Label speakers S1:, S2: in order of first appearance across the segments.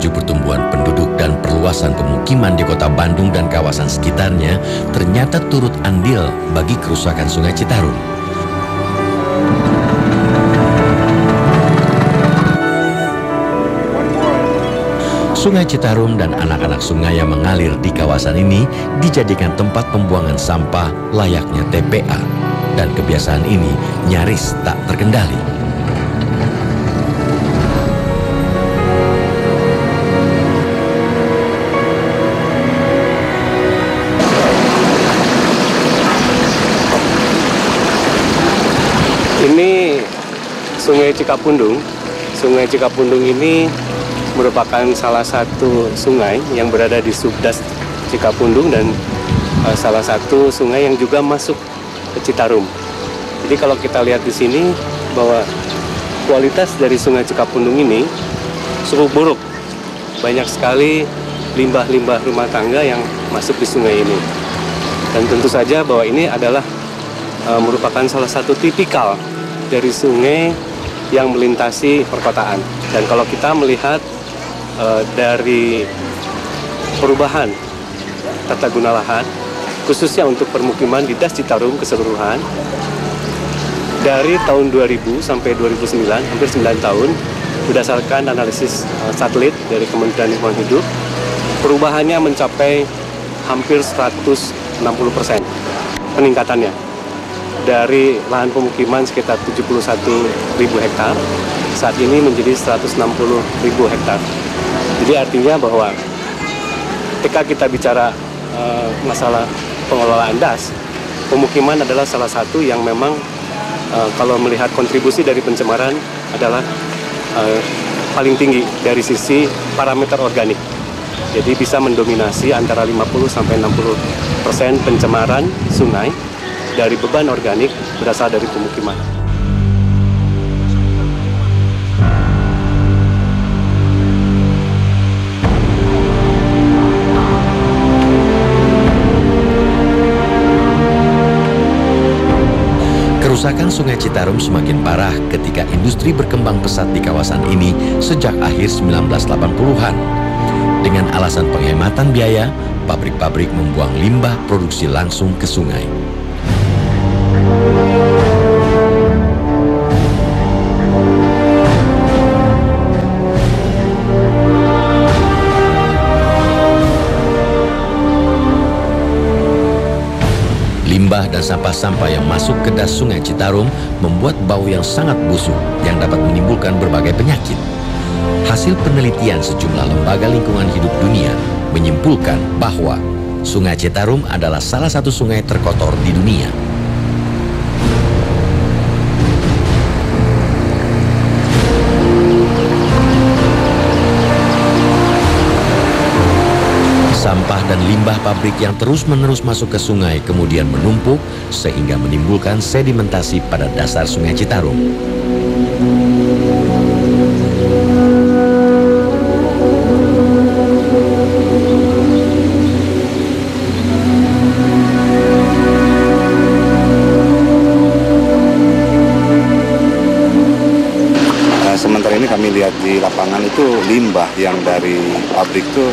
S1: laju pertumbuhan penduduk dan perluasan pemukiman di kota Bandung dan kawasan sekitarnya ternyata turut andil bagi kerusakan Sungai Citarum. Sungai Citarum dan anak-anak sungai yang mengalir di kawasan ini dijadikan tempat pembuangan sampah layaknya TPA. Dan kebiasaan ini nyaris tak terkendali.
S2: Ini Sungai Cikapundung. Sungai Cikapundung ini merupakan salah satu sungai yang berada di Subdas Cikapundung dan salah satu sungai yang juga masuk ke Citarum. Jadi kalau kita lihat di sini bahwa kualitas dari Sungai Cikapundung ini cukup buruk. Banyak sekali limbah-limbah rumah tangga yang masuk di sungai ini. Dan tentu saja bahwa ini adalah merupakan salah satu tipikal dari sungai yang melintasi perkotaan. Dan kalau kita melihat dari perubahan tata guna lahan, khususnya untuk permukiman di Das Citarum keseluruhan, dari tahun 2000 sampai 2009, hampir 9 tahun, berdasarkan analisis satelit dari Kementerian Lingkungan Hidup, perubahannya mencapai hampir 160% peningkatannya. Dari lahan pemukiman sekitar 71.000 hektar, saat ini menjadi 160.000 hektar. Jadi artinya bahwa ketika kita bicara masalah pengelolaan das, pemukiman adalah salah satu yang memang kalau melihat kontribusi dari pencemaran adalah paling tinggi dari sisi parameter organik. Jadi bisa mendominasi antara 50-60% pencemaran sungai dari beban organik berasal dari pemukiman.
S1: Kerusakan Sungai Citarum semakin parah ketika industri berkembang pesat di kawasan ini sejak akhir 1980-an. Dengan alasan penghematan biaya, pabrik-pabrik membuang limbah produksi langsung ke sungai. Limbah dan sampah-sampah yang masuk ke das Sungai Citarum membuat bau yang sangat busuk yang dapat menimbulkan berbagai penyakit. Hasil penelitian sejumlah lembaga lingkungan hidup dunia menyimpulkan bahwa Sungai Citarum adalah salah satu sungai terkotor di dunia. Sampah dan limbah pabrik yang terus-menerus masuk ke sungai kemudian menumpuk sehingga menimbulkan sedimentasi pada dasar Sungai Citarum.
S3: Sementara ini kami lihat di lapangan itu limbah yang dari pabrik itu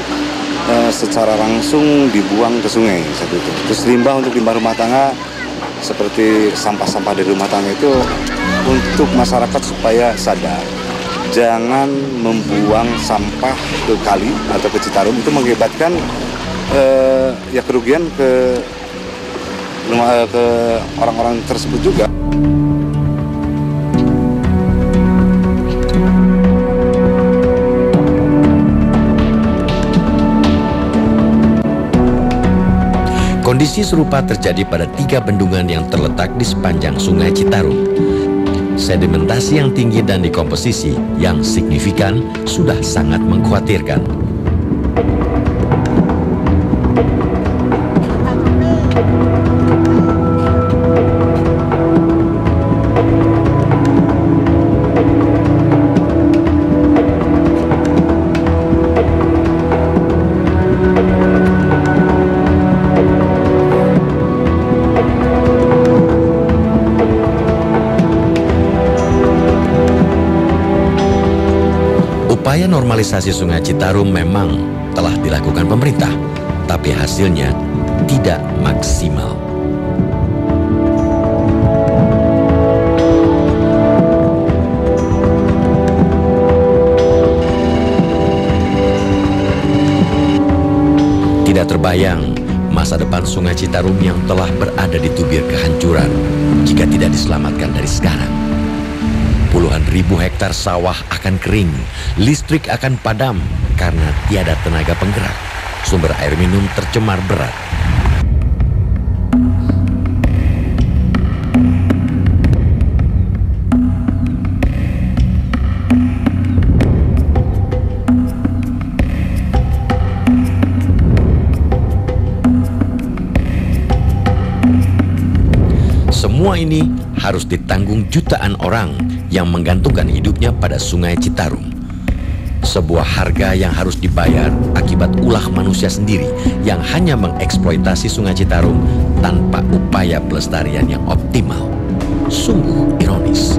S3: secara langsung dibuang ke sungai satu itu. Terus limbah untuk limbah rumah tangga seperti sampah-sampah dari rumah tangga itu untuk masyarakat supaya sadar jangan membuang sampah ke kali atau ke Citarum, itu mengakibatkan ya kerugian ke orang-orang tersebut juga.
S1: Kondisi serupa terjadi pada 3 bendungan yang terletak di sepanjang Sungai Citarum. Sedimentasi yang tinggi dan dekomposisi yang signifikan sudah sangat mengkhawatirkan. Upaya normalisasi Revitalisasi Sungai Citarum memang telah dilakukan pemerintah, tapi hasilnya tidak maksimal. Tidak terbayang masa depan Sungai Citarum yang telah berada di tubir kehancuran jika tidak diselamatkan dari sekarang. Puluhan ribu hektar sawah akan kering, listrik akan padam karena tiada tenaga penggerak, sumber air minum tercemar berat. Semua ini harus ditanggung jutaan orang yang menggantungkan hidupnya pada Sungai Citarum. Sebuah harga yang harus dibayar akibat ulah manusia sendiri yang hanya mengeksploitasi Sungai Citarum tanpa upaya pelestarian yang optimal. Sungguh ironis.